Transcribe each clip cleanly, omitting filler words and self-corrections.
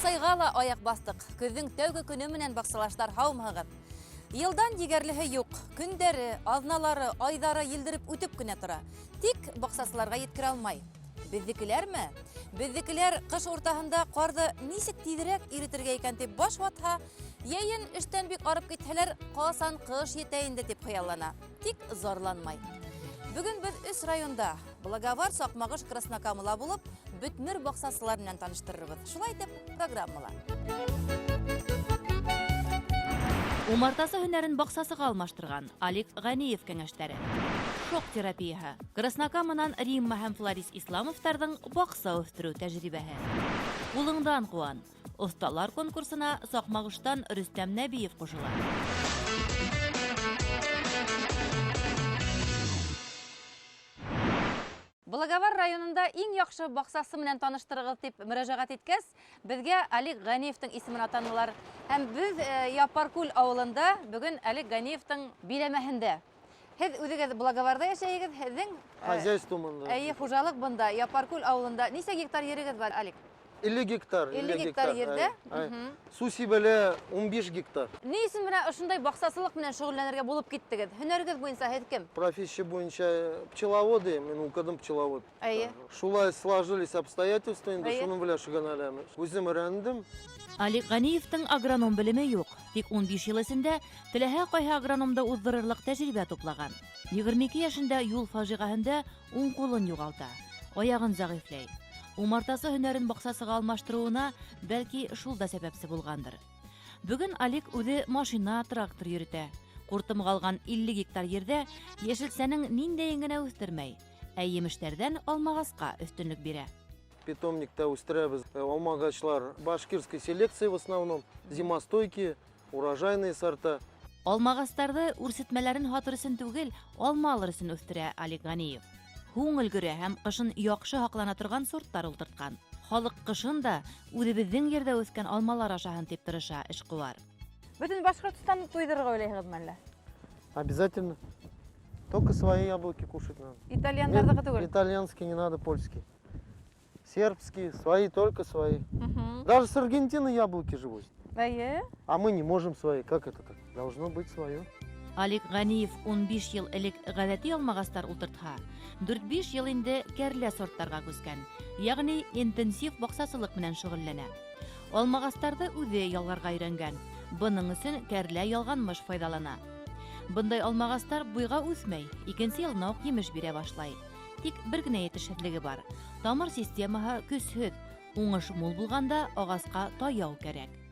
Бақсайға ла аяқ бастық. Көздің тәугі күні менен бақсалаштар хаумағыр. Елдан дегерлігі юк. Күндері, азналары, айдары елдіріп өтіп күне тұра. Тик бақсасыларға еткір алмай. Біздікілер ме? Біздікілер қыш ортағында қарды нисік тидірек ирітірге екен деп баш ватха, ейін іштен бек арып кетелер қасан қыш етейінді деп қиялана. Тик зорланмай. Бүгін біз үс районда Благовар Сақмағыш Краснокамыла болып, бүтмір бақсасыларынан таныштырырбыз. Шулай деп программала. Умартасы һөнәрен бақсасыға алмаштырған Алик Ғаниев кәңәштәре. Шок терапияһы. Краснокамынан Римма һәм Флорис Исламовтарҙың бақса үҫтереү тәжрибәһе. Ҡулыңдан ҡыуан. Оҫталар конкурсына Саҡмағыштан Рөстәм Нәбиев ҡушыла. Благовар районында иң яҡшы бақсасы менән таныштырығыз дип мөрәжәғәт иткәс, беҙгә Алик Ғаниевтың исемен атанылар. Һәм беҙ Япаркүл ауылында бүгін Алик Ғаниевтың биләмәһендә. Һеҙ үҙегеҙ Благоварда йәшәйегеҙ, һеҙҙең хозяйствомында. Хужалыҡ бында, Япаркүл ауылында. Нисә гектар ерегеҙ бар, Алик? 50 гектар. 50 гектар ерде. Суси бәле 15 гектар. Ни өсөн менән ошондай бақсасылыҡ менән шөғөлләнергә булып киттегеҙ? Һөнәрегеҙ буйынса һеҙ кем? Профессия буйынса пчеловоды, мен укыдым пчеловод. Әйе. Шулай сложились обстоятельства, инде шуның белән шөгыльләнәбез. Үзем өйрәндем. Алик Ғаниевтың агроном белеме юҡ, тик 15 йыл эсендә теләһә ҡайһы агрономда уҙҙырырлыҡ тәжрибә туплаган. 22 йәшендә юл фажиғаһында уң ҡулын юғалта, аяғын зәғифләй. Умартасы һөнәрен баҡсасыға алмаштырыуына бәлки шул да сәбәпсе булғандыр. Бөгөн Алик үҙе машина, трактор йөрөтә. Ҡуртымға алған 50 гектар ерҙә йәшелсәнең ниндәйен генә үҫтермәй, ә емештәрҙән алмағасҡа өҫтөнлөк бирә. Питомникта үстерәбез. Алмагачлар башкирской селекции в основном, зимостойкие, урожайные сорта. Алмағастарҙы үрсетмәләрен һатыр өсөн түгел, алма алыр өсөн үҫтерә Алик Ғаниев. Һуң өлгөрә һәм ҡышын яҡшы һаҡлана торған сорттар ултыртҡан. Халыҡ ҡышын да үҙебеҙҙең ерҙә үҫкән алмалар ашаһын тип тырыша эшҡыуар. Бөтөн Башҡортостанды туйҙырырға уйлайһығыҙмы әллә? Обязательно. Только свои яблоки кушать надо. Итальяндарҙыҡы түгел? Итальянский не надо, польский. Сербские, свои, только свои. Даже с Аргентины яблоки живут. Әйе. А мы не можем свои. Как это так? Должно быть свое. Алик Ғаниев 15 йыл элек ғәҙәти алмағастар ултыртһа, 4-5 йыл инде кәрлә сорттарға күскән, яғни интенсив баҡсасылыҡ менән шөғөлләнә. Алмағастарҙы үҙе ялғарға өйрәнгән, бының өсөн кәрлә ялғанмыш файҙалана. Бындай алмағастар буйға үҫмәй, икенсе йылына уҡ емеш бирә башлай. Тик бер генә етешһеҙлеге бар. Тамыр системаһы көсһөҙ, уңыш мул булғанда ағасҡа таяу кәрәк.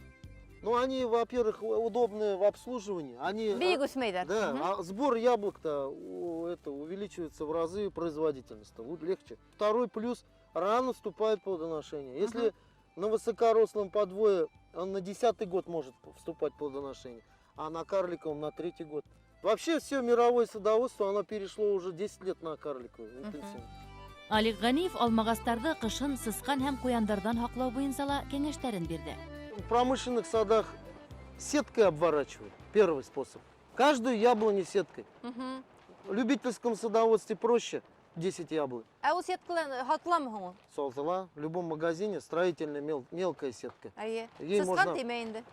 Ну, они, во-первых, удобны в обслуживании. Они, Бейек үсмәйҙәр. Да, а сбор яблок-то увеличивается в разы, производительность-то легче. Второй плюс, рано вступает плодоношение. Если на высокорослом подвое, он на 10-й год может вступать в плодоношение, а на карликовом на 3-й год. Вообще все мировое садоводство, оно перешло уже 10 лет на карликовое. Интенсивно. Алик Ғаниев алмағастарҙы ҡышын сысҡан һәм ҡуяндарҙан һаҡлау буйынса ла кәңәштәрен бирҙе. В промышленных садах сеткой обворачивают. Первый способ. Каждую яблоню сеткой. В любительском садоводстве проще. 10 яблок. Ә ул сеткалар һатыламы һуң ул? Салтала. В любом магазине строительная мелкая сетка. Әйе. Ей Сысҡан можно- теймәй инде.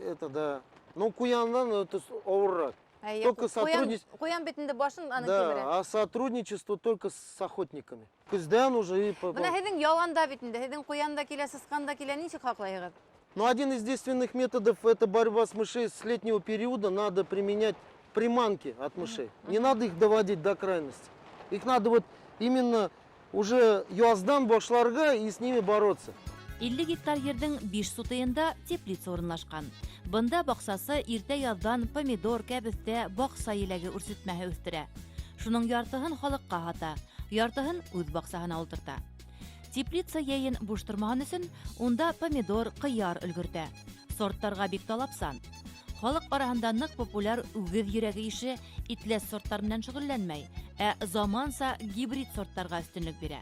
Это да. Ну, куяндан это ауырыраҡ. Әйе. Только сотрудничество. Ҡуян битендә башын аны киберә. Да, а сотрудничество только с охотниками. Көздән уже и... Бына һеҙҙең яланда битендә, һеҙҙең ҡуян да килә, сысҡан да килә, нисек һаҡлайһығыҙ? Ну, один из действенных методов это борьба с мышей с летнего периода. Надо применять приманки от мышей. Не надо их доводить до крайности. Их надо вот именно уже юаздан башларға и с ними бороться. 50 гектар ердің 5 сутыйында теплица урынлашҡан. Бында баҡсасы иртә яҙҙан помидор, кәбеҫтә, баҡса еләге үрсетмәһе үҫтерә. Шуның яртыһын халыҡҡа һата, яртыһын үҙ баҡсаһына ултырта. Теплица йәйен буш тормаһын өсөн, унда помидор, ҡыяр өлгөртә. Сорттарға бик талапсан. Халыҡ араһында ныҡ популяр үгеҙ йөрәге ише итләс сорттар менән шөғөлләнмәй, ә заманса гибрид сорттарға өҫтөнлөк бирә.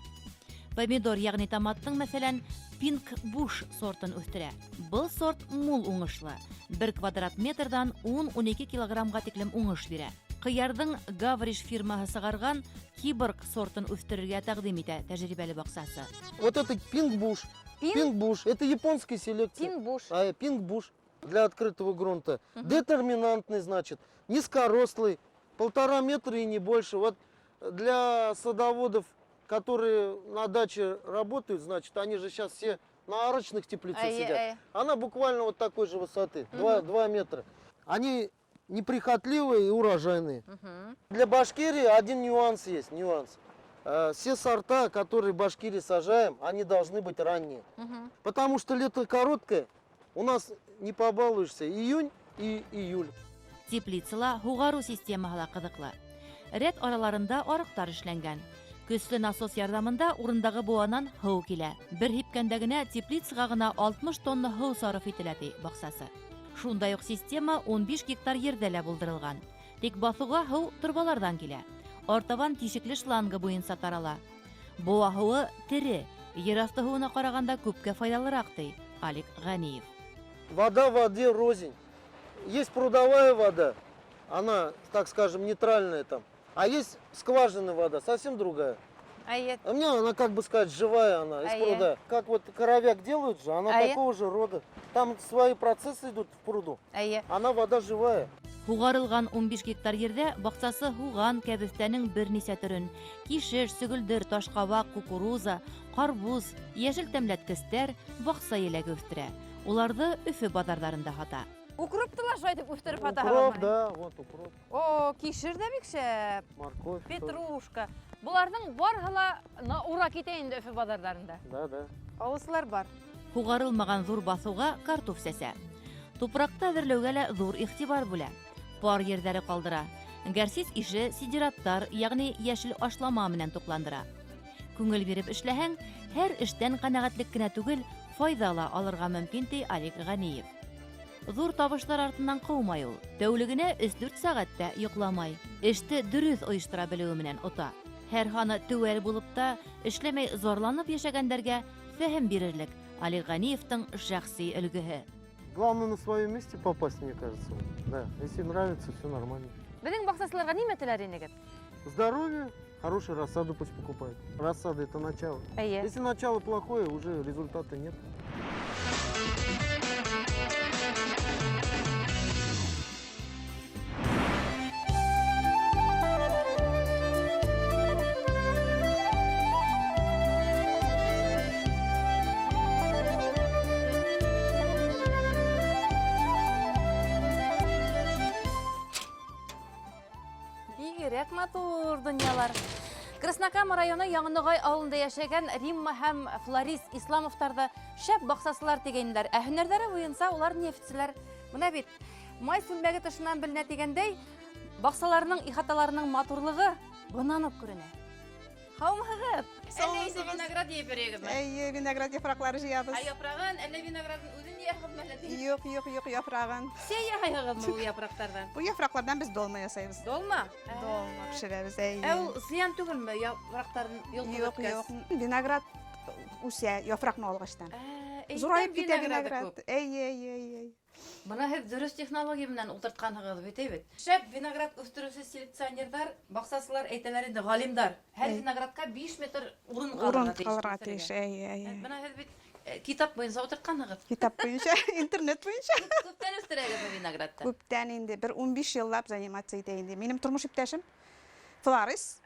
Помидор, яғни томаттың, мәсәлән, Pink Bush сортын үҫтерә. Был сорт мул уңышлы. 1 квадрат метрдан 10-12 килограммға тиклем уңыш бирә. Ҡыярҙың Гавриш фирмаһы сығарған Киборг сортын үҫтерергә тәҡдим итә тәжрибәле баҡсасы. Вот этот Pink Bush Пинг-буш. Это японская селекция. Пинг-буш. Пинг-буш для открытого грунта. Детерминантный, значит, низкорослый, 1,5 метра и не больше. Вот для садоводов, которые на даче работают, значит, они же сейчас все на арочных теплицах сидят. Она буквально вот такой же высоты, 2 метра. Они неприхотливые и урожайные. Для Башкирии один нюанс есть, Все сорта, которые в Башкирии сажаем, они должны быть ранние. Потому что лето короткое, у нас не побалуешься июнь и июль. Теплицала хугару системаһы кызыклы. Ряд араларында арыктар эшләнгән. Көсле насос ярдәмендә урындагы буанан һыу килә. Бер һипкәндә генә теплицага гына 60 тонна һыу сарыф ителә ди баксасы. Шундай ук система 15 гектар ердә лә булдырылган. Тик басуга һыу торбалардан килә. Артабан тишекле шланга буенча тарала. Буа һуы тере, ер асты һуына караганда күпкә файдалырак ди Алик Ганиев. Вода воде рознь. Есть прудовая вода, она, так скажем, нейтральная там. А есть скважинная вода, совсем другая. А мне она, как бы сказать, живая она, из пруда. Как вот коровяк делают же, она такого же рода. Там свои процессы идут в пруду. Она вода живая. Хугарылган 15 гектар ердә баксасы хуган кәбестәнең берничә төрен, кишеш, сөгелдер, ташкабак, кукуруза, карбуз, яшел тәмләткестәр, бакса еләге үстерә. Уларды Өфе базарларында сата. Укроптыла шулай дип үстереп ата. Укроп, да, вот укроп. О, кишер дә бик шәп. Морковь. Петрушка. Буларның барһыла на ура китә инде Өфе базарларында. Да. Авыслар бар. Хугарылмаган зур басуга картуф сәсә. Тупракта әзерләүгә лә зур игътибар бүлә. Пар ердәре калдыра. Гәрсез ише сидираттар, ягъни яшел ашлама менән тукландыра. Күңел биреп эшләһәң, һәр эштән канәгатьлек кенә түгел, файда ла алырга мөмкин ди Алик Ганиев. Зур табышлар артыннан кылмай ул. Тәүлегенә 3-4 сәгатьтә йокламай. Эште дөрес оештыра белүе менән ота. Һәр ханы тәвәл булып та эшләмәй зарланып яшәгәндәргә фәһем бирерлек Алик Ганиевтың шәхси өлгеһе. Главное на своем месте попасть, мне кажется. Да, если нравится, все нормально. Безнең баксасыларга нимә теләр инегез? Здоровье, хорошую рассаду пусть покупают. Рассада это начало. Если начало плохое, уже результата нет. Бигрәк матур дөньялар. Краснокама районы Яңногай авылында яшәгән Римма һәм Флорис Исламовтарда шәп баксасылар дигәннәр. Ә һөнәрләре буенча улар нефтьчеләр. Менә бит май сүлмәге тышыннан беленә дигәндәй, баксаларның ихаталарының матурлыгы бынанып күренә. Һаумыгыз. Әллә исе виноград еп йөрегезме? Виноград яфраклары җыябыз. Яфрагын, әллә виноградын үзен яһагызмы әллә? Юк, яфрагын. Сәй яһагызмы бу яфрактардан? Бу яфраклардан без долма ясайбыз. Долма? Долма пешерәбез. Ул зыян түгелме яфрактарын Юк. Виноград үсә яфракны алгачтан. Зурайып китә виноград. Бына һез дөрес технология белән утыртканыгыз бит бит. Шәп виноград үстерүче селекционерлар, баксасылар әйтәләр инде, галимдар. Һәр виноградка 5 метр урын калырга тиеш. Бына һез бит китап буенча утыртканыгыз. Китап буенча, интернет буенча. Күптән үстерәгез виноградта. Күптән инде, бер 15 еллап заниматься итә инде. Минем тормыш иптәшем Флорис.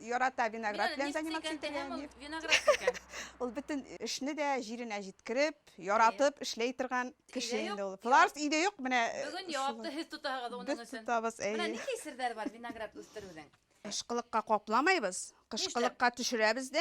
Ярата виноград белән заниматься итә. Ул бөтен эшне дә җиренә җиткереп, яратып эшләй торган кеше инде ул. Флорис идә юк, менә бүген явапты һез тутагыз оның өчен. Тутабыз. Менә нинди серләр бар виноград үстерүдән? Кышкылыкка капламайбыз. Кышкылыкка төшерәбез дә,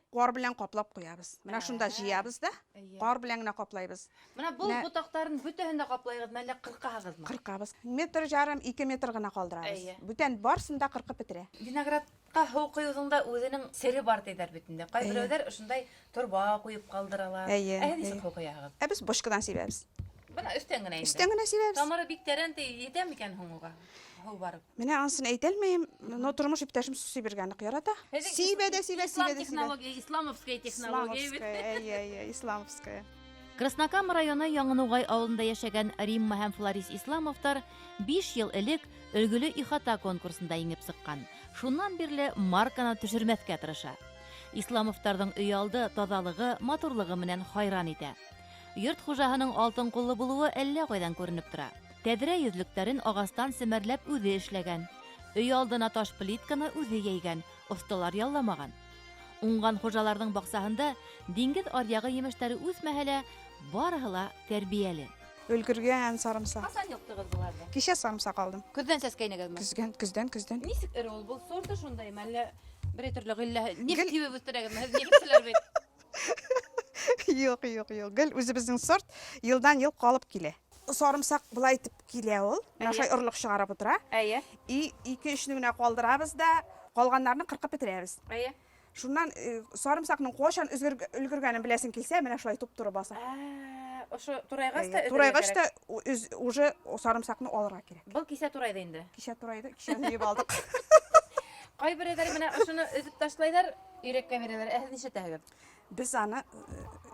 кар белән каплап куябыз. Менә шунда җыябыз да, кар белән генә каплайбыз. Менә бу ботактарын бөтәһен дә каплайбыз, әллә кыркагызмы? Кыркабыз. Метр жарым, 2 метр гына калдырабыз. Бүтән барсын да кыркып бетерә. Виноградка һыу куюзында үзенең сере бар диләр бит инде. Кайберәүләр шундай торба куеп калдыралар. Ничек һыу куягыз? Без бочкадан сибәбез. Менә өстән генә инде. Өстән генә сибәбез. Тамыры бик тәрән җитәме икән һуңга? Һыу барып. Менә ансын әйтелмәем, но тормыш иптәшем сибергәнне ярата. Сибә. Исламовская технология. Исламовская. Краснокама районы Яңногай авылында яшәгән Римма һәм Флорис Исламовтар 5 ел элек өлгеле ихата конкурсында еңеп сыккан. Шуннан бирле марканы төшермәскә тырыша. Исламовтарның өй алды тазалыгы, матурлыгы менән хайран итә. Йорт хуҗаһының алтын куллы булуы әллә кайдан күренеп тора. Тәдрә йөзлектәрен агастан семәрләп үзе эшләгән. Өй алдына таш плитканы үзе яйгән, осталар ялламаган. Уңган хуҗаларның баксаһында диңгез аръягы емештәре үсмәһәлә, барыһы ла тәрбияле. Өлгергән сарымсак. Касан йоктыгыз буларда? Кичә сарымсак алдым. Күздән сәскәйнегезме? Көздән. Нисек эре ул? Бу сорты шундай мәллә бер төрле гыйлә. Нефть тибеп үстерәгезме? Һез нигезләр бит? Юк. Гел үзебезнең сорт елдан ел калып килә. Сарымсак булай итеп килә ул. Менә шулай орлык чыгарып утыра. Әйе. И 2-3 генә калдырабыз да, калганнарны кыркып бетерәбез. Әйе. Шуннан сарымсакның кошан өлгергәнен беләсең килсә, менә шулай туп-туры баса. Ошо турайгас та Турайгач та уже сарымсакны алырга кирәк. Бул кисә турайды инде. Кичә турайды, кичә йыйып алдык. Кайберләре менә ошоны өзеп ташлайлар, йөрәккә бирәләр. Әһез ничә тәгәр? Без аны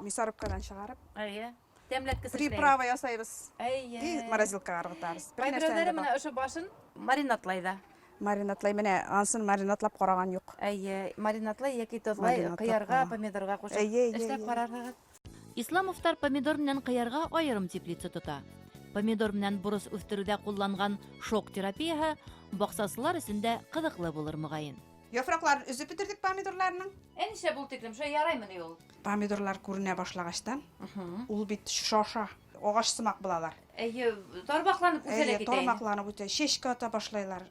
мясорубкадан чыгарып, Әйе. Тәмләткесез. приправа ясайбыз. Әйе. И морозилкага ыргытабыз. Кайберләре менә ошо башын маринатлай да. Маринатлай, менә ансын маринатлап караган юк. Әйе, маринатлай яки тозлай, Маринатлап, кыярга, помидорга кушып эшләп карарга. Исламовтар помидор белән кыярга аерым теплица тота. Помидор белән бурыс үстерүдә кулланган шок терапияһы баксасылар өчендә кызыклы булыр мөгаен. Яфракларын үзеп бетердик помидорларның. Әнишә бул тиклем, шо яраймыни ул? Помидорлар күренә башлагачтан, ул бит шаша, агач сымак булалар. Әйе, тармакланып үсәлә китә. Тармакланып үтә, шешкә ата башлайлар.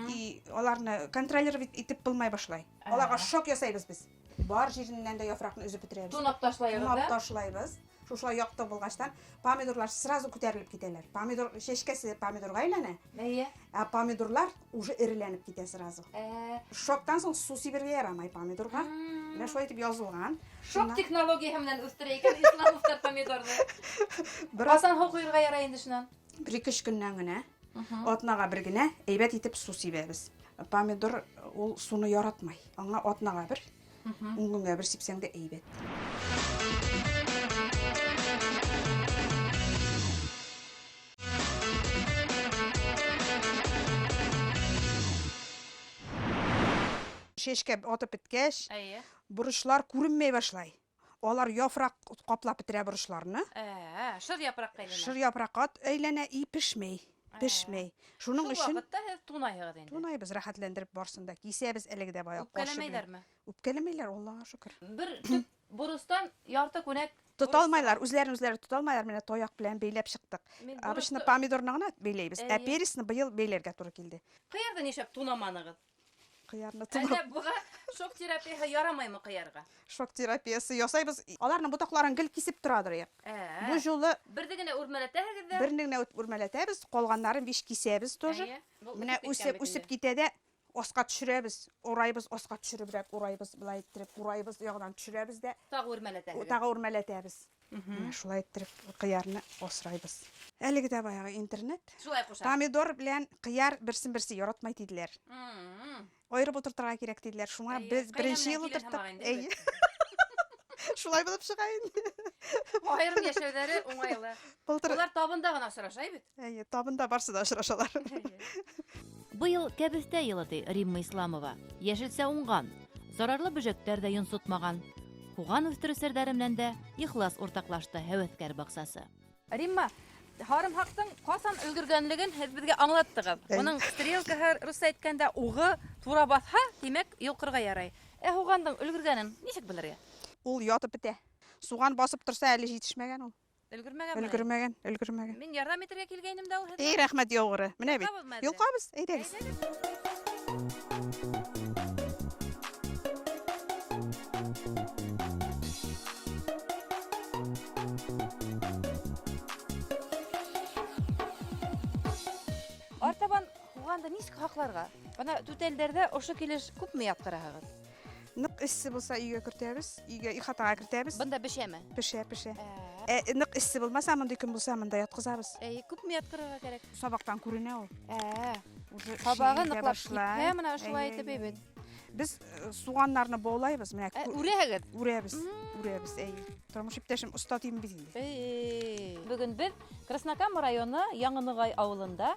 И аларны контролировать итеп булмай башлай. Аларга шок ясайбыз без. Бар җиреннән дә яфракны үзеп бетерәбез. Тунап ташлайбыз Тунап да. ташлайбыз. Шушылай якты булгачтан помидорлар сразу күтәрелеп китәләр. Помидор шешкәсе помидорга әйләнә, Әйе. ә помидорлар уже эреләнеп китә сразу. Шоктан соң су сибергә ярамай помидорга. Менә шулай итеп язылган. Шок технологияһы белән үстерә икән Исламовтар помидорны. Касан хукуйга ярай инде шуннан. 1-2 көннән генә атнага бер генә әйбәт итеп су сибәбез. Помидор ул суны яратмай. Аңа атнага бер, 10 көнгә бер сипсәң дә әйбәт. Шешкә атып беткәч, Әйе. бурычлар күренмәй башлай. Алар яфрак каплап бетерә бурычларны. Шыр япракка әйләнә. Шыр яфракка әйләнә и пешмәй. Шуның өчен вакытта һез тунайыгыз инде. тунайбыз, рәхәтләндереп барсында. Кисәбез әлеге дә бая кашы. Үпкәләмәйләрме? Үпкәләмәйләр, Аллага шөкер. Бер төп бурыстан ярты күнәк Тоталмайлар, үзләрен тоталмайлар. Менә таяк белән бәйләп чыктык. Мен Обычно бурысты- помидорны гына бәйләйбез. Әйе. Пересны быел бәйләргә туры килде. Кыярда нишәп тунаманыгыз? Кыярны Әллә тунап, буга шок терапияһы ярамаймы кыярга? шок терапиясы ясайбыз. Аларның ботакларын гел кисеп торадыр я. Бу жолы Берде генә үрмәләтәһегез дә. бернеңне үрмәләтәбез, калганнарын биш кисәбез тоже. Әйе. Бу Менә үсеп китә дә аска төшерәбез. Урайбыз, аска төшеребрәк урайбыз, булай иттереп урайбыз, ягдан төшерәбез дә Тагы үрмәләтәһегез. тагы үрмәләтәбез. Менә шулай иттереп кыярны асрайбыз. Әлеге дә баягы интернет. Шулай куша. Помидор белән кыяр берсен-берсе яратмай диделәр. Айырып утыртырга кирәк диделәр. Шуңа Әйе, без кайнам беренче ел белән килен утырттык. һаман инде Әйе. Шулай булып чыга инде. Айрым яшәүләре уңайлы. Былтыр, Алар табында гына очрашай бит. әйе, табында барсы да очрашалар. Быел кәбестә йылы ди Римма Исламова. Яшелсә уңган, зарарлы бөҗәктәр дә йонсытмаган. Хуган үстерү серләре белән дә ихлас уртаклашты һәвәскәр баксасы. Римма, Харымхактың касан өлгергәнлеген һез безгә аңлаттыгыз. Уның стрелкаһы рус әйткәндә угы тура басһа, димәк, йылкырга ярай. Хугандың өлгергәнен ничек белергә? Ул ятып бетә. Суган басып торса әле җитешмәгән ул. Өлгермәгән. Өлгермәгән. Мин ярдәм итәргә килгәйнем дә ул һез. Эй, рәхмәт яугыры. Менә бит. Юлкабыз, Юлкабыз, әйдәгез. Артабан хуганда ничек хакларга? Ана түтәлдәрдә ошо килеш күпме яткыраһыгыз? Нык иссе булса өйгә кертәбез, өйгә ихатага кертәбез. Бында бешәме? Пешә. Нык иссе булмаса, монда көн булса, монда яткызабыз. Күпме яткырырга кирәк? Сабактан күренә ул. Уже Сабагы шиңгә ныклап башлай. китә, менә шулай итеп бит. Без суганнарны баулайбыз, менә Үрәһегез. үрәбез, әйе. Тормыш иптәшем оста тим бит инде. Бүген без Краснокама районы Яңыныгай авылында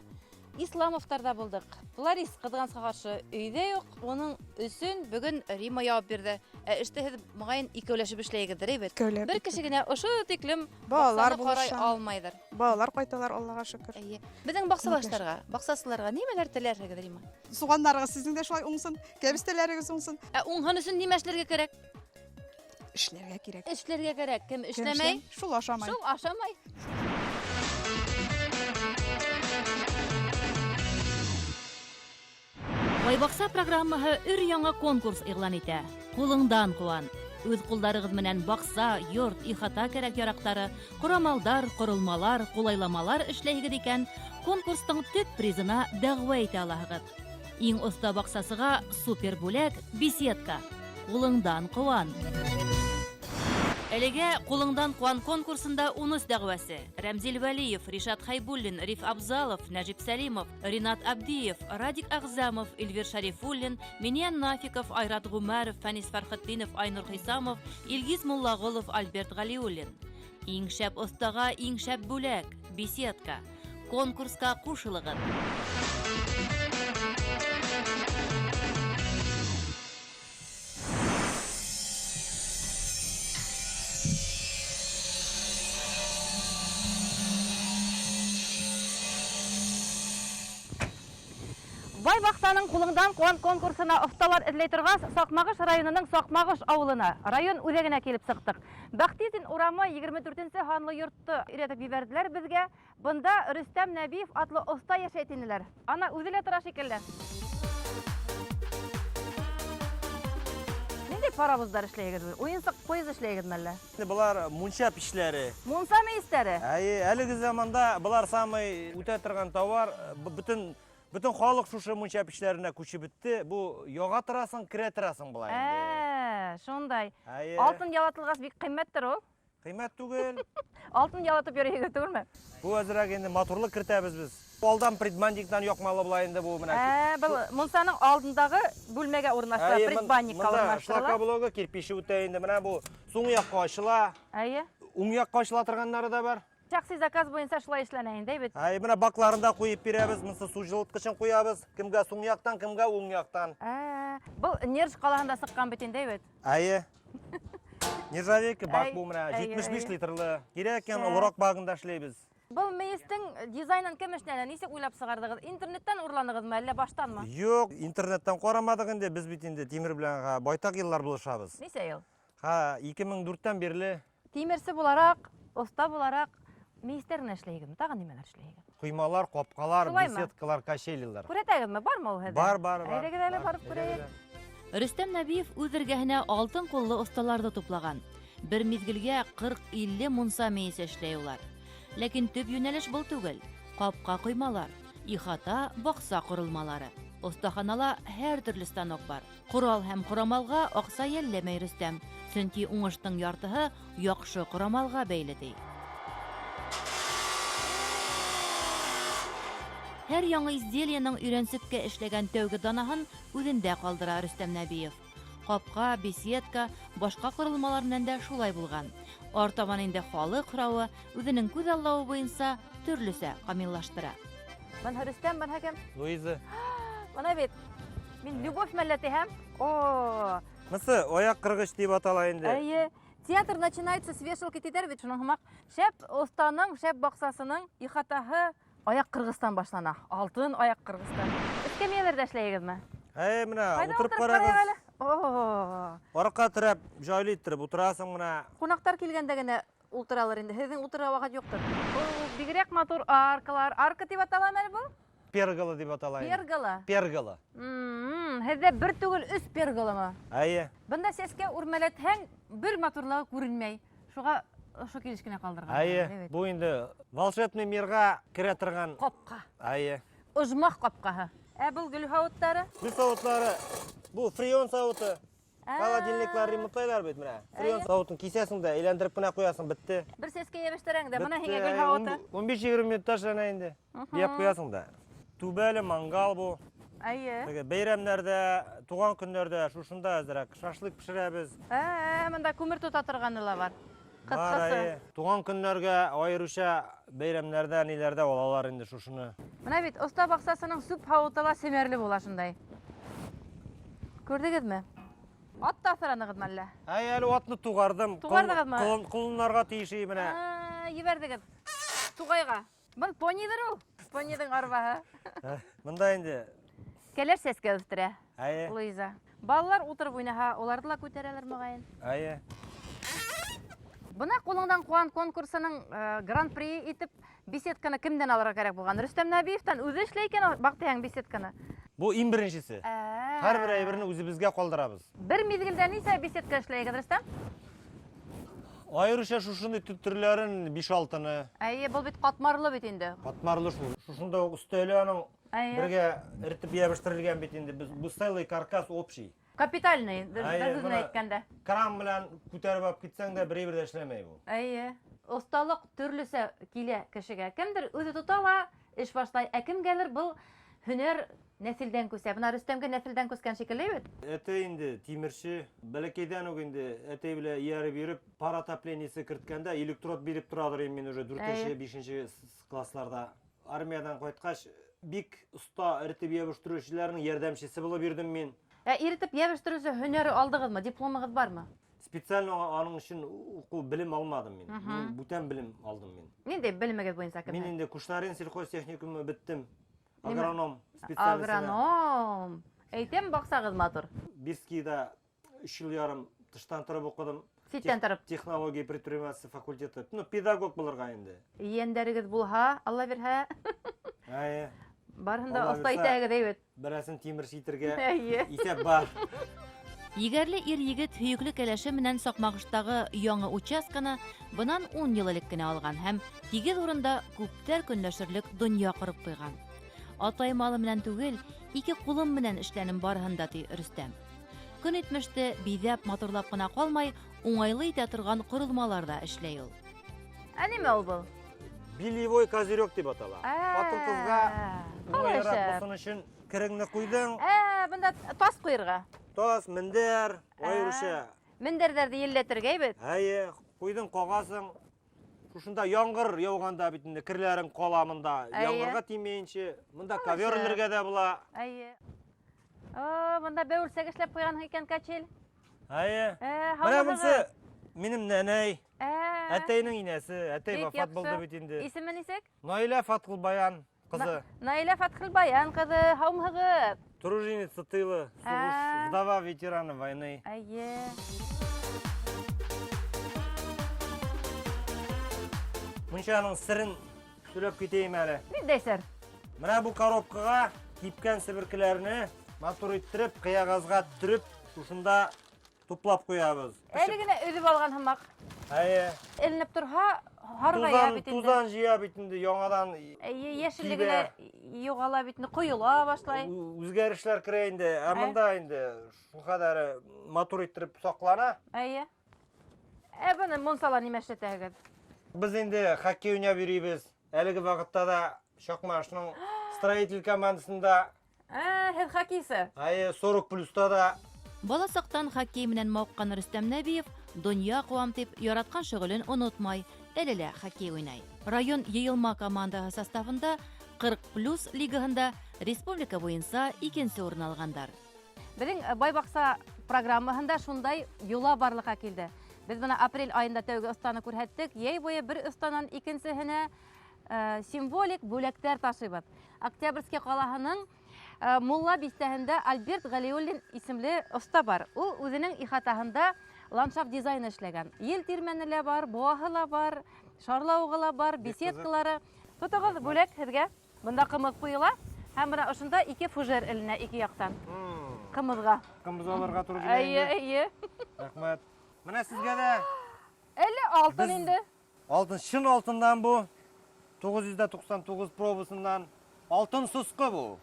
Исламовтарда булдык. Флорис кызганска каршы өйдә юк. Оның өсөн бүген Рима ябып бирде. Эштә һез мөгаен икәүләшеп эшләйгедер, әйбәт. Бер кеше генә ошо тиклем Балалар карай булыша. алмайдыр. Балалар кайталар, Аллага шөкер. Әйе. Безнең баксалаштарга, баксасыларга нимәләр теләшәгез, Рима? Суганнарыгыз сезнең дә шулай уңсын, кәбестәләрегез уңсын. Уңган өсөн нимә эшләргә кирәк? Эшләргә кирәк. Эшләргә кирәк. Кем эшләмәй? Шул ашамай. Шул ашамай. Байбакса программаһы өр-яңа конкурс игълан итә. Кулыңдан куан. Үз кулдарыгыз менән бакса, йорт, ихата кирәк ярактары, корамалдар, корылмалар, кулайламалар эшләйгез икән, конкурстың төп призына дәгъва итә алаһыгыз. Иң оста баксасыга супер бүләк беседка. Кулыңдан куан. Әлегә Кулыңдан куан конкурсында уныс дәгъвасы. Рәмзил Вәлиев, Ришат Хайбуллин, Риф Абзалов, Нәҗип Сәлимов, Ринат Абдиев, Радик Агзамов, Эльвир Шарифуллин, Миньян Нафиков, Айрат Гумаров, Фәнис Фәрхетдинов, Айнур Хисамов, Илгиз Муллагулов, Альберт Галиуллин. Иң шәп остага иң шәп бүләк беседка. Конкурска кушылыгыз. Байбаксаның кулыңдан куан конкурсына офталар эзләй торгас, Сакмагыш районының Сакмагыш авылына, район үзәгенә килеп сыктык. Бәхтизин урамы 24-нче ханлы йортты өйрәтеп җибәрделәр безгә. Бында Рөстәм Нәбиев атлы оста яшәйтенләр. Ана үзелә тора шикелле. Нинди паровоздар эшләйгез? Уенсак поезд эшләйгезме әллә? Булар мунча пишләре. Мунса мейстәре. Әлеге заманда булар самый үтә торган товар, Бүтін халық шушы мунча пишләренә күчеп бетте. Бу яга торасың, кирә торасың була инде. Шундай. Алтын ялатылгас бик кыйммәттер ул. Кыйммәт түгел. Алтын ялатып йөрәгә түгелме? Бу әзрәк инде моторлык кертәбез без. Алдан предбандиктан якмалы була инде бу менә. Бу мунсаның алдындагы бүлмәгә урнаштыра, предбандикка урнаштыра. Шлака блогы кирпичи үтә инде менә бу суң якка ачыла. Уң якка ачыла торганнары да бар. Шәхси заказ буенча шулай эшләнә инде бит. Менә бакларында куеп бирәбез, монсы су җылыткычын куябыз. Кемгә суң яктан, кемгә уң яктан. Бу Нерж калагында сыккан бит инде бит. Нержавейка бак бу менә 75 литрлы. Кирәк икән олырак багында эшләйбез. Бу мейстең дизайнын кем эшләгән? Ничек уйлап сыгардыгыз? Интернеттан урланыгызмы, әллә баштанмы? Юк, интернеттан карамадык инде. Без бит инде Тимер белән байтак еллар булышабыз. Ничә ел? 2004-тән бирле. Тимерсе буларак, оста буларак мейстерне эшләйгезме? Тагын нимәләр эшләйгез? Куймалар, капкалар, беседкалар, качелилар. Күрәтәгезме? Бармы ул хәзер? Бар. Әйдәгез әле барып күрәйек. Рөстәм Нәбиев үз эргәһенә алтын куллы осталарны туплаган. Бер мизгелгә 40-50 мунса мейесе эшләй улар. Ләкин төп юнәлеш был түгел. Капка куймалар, ихата, бакса корылмалары. Остаханала һәр төрле станок бар. Корал һәм корамалга акса йәлләмәй Рөстәм, чөнки уңыштың яртыһы яхшы корамалга бәйле ди. Һәр яңа изделиянең өйрәнсепкә эшләгән тәүге данаһын үзендә калдыра Рөстәм Нәбиев. Капка, беседка, башка корылмалар белән дә шулай булган. Артабан инде халык һоравы үзенең күз аллавы буенча төрлесә камиллаштыра. Мен Рөстәм, мен һәкем. Луиза. Менә бит. Мин любовь мәлләте һәм. Мысы аяк кыргыч дип атала инде. Әйе. Театр начинается с вешалки тидер бит шуның хымак. Шәп останың, шәп баксасының ихатаһы аяк кыргыстан башлана. Алтын аяк кыргыстан. Эскәмияләрдә эшләйгезме? Менә утырып карагыз. Арка терәп, җайлы иттереп утырасың менә. Кунактар килгәндә генә ултыралар инде. Һезнең утыра вакыт юктыр. Бигрәк матур аркалар. Арка дип аталамы әле бу? Пергала дип атала. Пергала. Һездә бер түгел 3 пергалымы? Бында сәскә үрмәләтһәң, бер матурлыгы күренмәй. Шуга ошо килешкенә калдырган. Бу инде волшебный мирга керә торган капка. Ожмах капкаһы. Бул гөл һавыттары? Гөл савытлары. Бу фреон савыты. Холодильниклар ремонтлайлар бит менә. Фреон савытын кисәсең дә, әйләндереп кенә куясың, битте. Бер сәскә ябыштырың да, менә һиңа гөл һавыты. 15-20 минут ташлана инде. Дип куясың да. Түбәле мангал бу. Бәйрәмнәрдә, туган көннәрдә шушында әзрәк шашлык пешерәбез. Монда күмер тота торганы ла бар. Кыскысы. Туган көннәргә айрыша бәйрәмнәрдә, ниләрдә алалар инде шушыны. Менә бит оста баксасының сүп һавытыла семәрле була шундай. Күрдегезме? Ат та асыраныгызмы әллә? Әле атны тугардым. Тугардыгызмы? Колыннарга тиеши менә. Ебәрдегез. Тугайга. Бу понидыр ул. Понидың арбаһы. Монда инде. Келер сәскә үстерә. Әйе. Луиза. Балалар утырып уйнаһа, уларны ла күтәрәләр мөгаен. Әйе. Бына кулыңдан куан конкурсының гран-при итеп беседканы кемдән алырга кирәк булган? Рөстәм Нәбиевтән үзе эшләй икән бактыяң беседканы. Бу иң беренчесе. Һәрбер әйберне үзебезгә калдырабыз. Бер мизгелдә ничә беседка эшләйгез, Рөстәм? Айрыша шушыны төрләрен 5-6-ны. Әйе, бу бит катмарлы бит инде. Катмарлы шул. Шушында өстәләнең бергә иртеп ябыштырылган бит инде. Бу целый каркас общий. Капитальный, безне әйткәндә. Кран белән күтәреп алып китсәң дә берәр дә эшләмәй бу. Әйе. Осталык төрлесе килә кешегә. Кемдер үзе тотала, эш башлай, ә кемгәлер бу һөнәр нәселдән күсә. Бына Рөстәмгә нәселдән күскән шикелле бит. Әтә инде тимерче, бәләкәйдән үк инде әтәй белән ияреп йөреп, пар отоплениесе керткәндә электрод биреп торадыр мин уже 4-нче, 5-нче классларда. Армиядан кайткач, бик оста иртеп ябыштыручыларның ярдәмчесе булып йөрдем мин. Иртеп ябыштыручы һөнәре алдыгызмы? Дипломыгыз бармы? Специально аның өчен уку белем алмадым мин. Мин бүтән белем алдым мин. Нинди белмәгез буенча кем? Мин инде Кушнарин сельхозтехникумы биттем. Агроном специалисты. Агроном. Әйтәм, баксагыз матур. Бирскийда 3 ел ярым тыштан торып укыдым. Ситтән торып. Технология предпринимательства факультеты. Педагог булырга инде. Ендәрегез булһа, Алла бирһә. Әйе. Барында оста итәгез әйбет. Берәсен тимерче итәргә Әйе. исәп бар. Егәрле ир-егет һөекле кәләше менән Сакмагыштагы яңа участканы бынан 10 ел элек кенә алган һәм тигез урында күптәр көнләшерлек дөнья корып куйган. Атай малы менән түгел, 2 кулым менән эшләнем барыһында ди Рөстәм. Көн итмеште биҙәп матурлап кына калмай, уңайлы итә торган корылмаларда эшләй ул. Ә нимә ул бу? Билевой козырек дип атала. Атын кызга уңайлырак булсын өчен кереңне куйдың. Бunda тас куйырга. Тас, мендәр, айрыша. Мендәрдәрде елләтергә әйбет. Әйе, куйдың кагасың. Шушында яңгыр яуганда бит инде кирләрен каламында. Яңгырга тимәенчә, монда ковер элергә дә була. Әйе. Монда бәүрсәк эшләп куйган икән качел. Әйе. Менә монсы минем нәнәй. Әтәйнең инәсе, әтәй вафат булды бит инде. Исеме нисек? Наилә Фатхылбаян кызы. Наилә Фатхылбаян кызы, һаумыгыз. Труженица тыла, вдова ветерана войны. Әйе. Мунчаның сырын сөйләп китәйем әле. Ниндәй? Менә бу коробкага кипкән себеркеләрне матур иттереп, кыягазга төреп, шушында туплап куябыз. Әле генә өзеп алган һымак. Әйе. Эленеп торһа, харгая бит инде. Тузан җыя бит инде яңадан. Әйе, яшеллеге югала бит, коюла башлай. Үзгәрешләр керә инде. Ә монда инде шулкадәр матур иттереп саклана. Әйе. Буны монсала нимә эшләтәгез? Без инде хоккей уйнап йөрибез. Әлеге вакытта да Шакмашның строитель командасында. Һез хоккейсы. Әйе, 40+та да. Бала сактан хоккей менән мавыккан Рөстәм Нәбиев дөнья куам дип яраткан шөгылен онытмай, әле лә хоккей уйнай. Район йыелма командаһы составында 40+ лигаһында республика буенча 2нче урын алгандар. Безнең Байбакса программаһында шундай юла барлыкка килде. Без моны апрель айында тәүге останы күрһәттек. Яй буе бер останан икенчесенә символик бүләктәр ташыйбыз. Октябрьский калаһының Мулла бистәһендә Альберт Галиуллин исемле оста бар. Ул үзенең ихатаһында ландшафт дизайны эшләгән. Ел тирмәне лә бар, буаһы ла бар, шарлавыгы ла бар, беседкалары. Тотыгыз бүләк һезгә. Бunda кымыз куела һәм менә ошында 2 фужер эленә 2 яктан. Кымызга. Кымыз алырга туры килә. Әйе. Рәхмәт. Менә сезгә дә. Әле алтын инде. Алтын, шын алтындан бу. 999 пробасыннан алтын сусқы бу.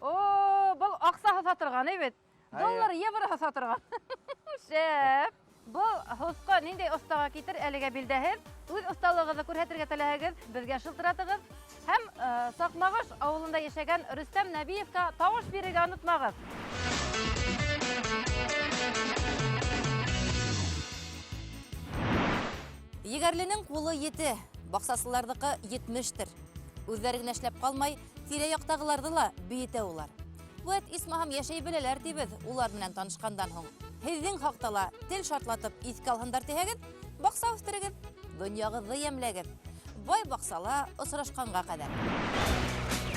Бұл ақсаға сатырған, әйбет. Доллар, евроға сатырған. Шәп. Бұл хусқа нендей ұстаға кетір әліге білдәһіз. Өз ұсталығызы көрһәтергә теләһегез, безгә шылтыратыгыз. Һәм Сакмагыш авылында яшәгән Рөстәм Нәбиевка тавыш бирергә онытмагыз. Егәрленең кулы ете, баксасылардыкы 70-тер. Үзләре генә эшләп калмай, тирә-яктагыларды ла биетә улар. Вәт исмаһам яшәй беләләр дибез улар белән танышкандан һоң. Һезнең хакта ла тел шартлатып искә алһындар тиһәгез, бакса үстерегез, дөньягызны ямьләгез. Бай баксала осрашканга кадәр.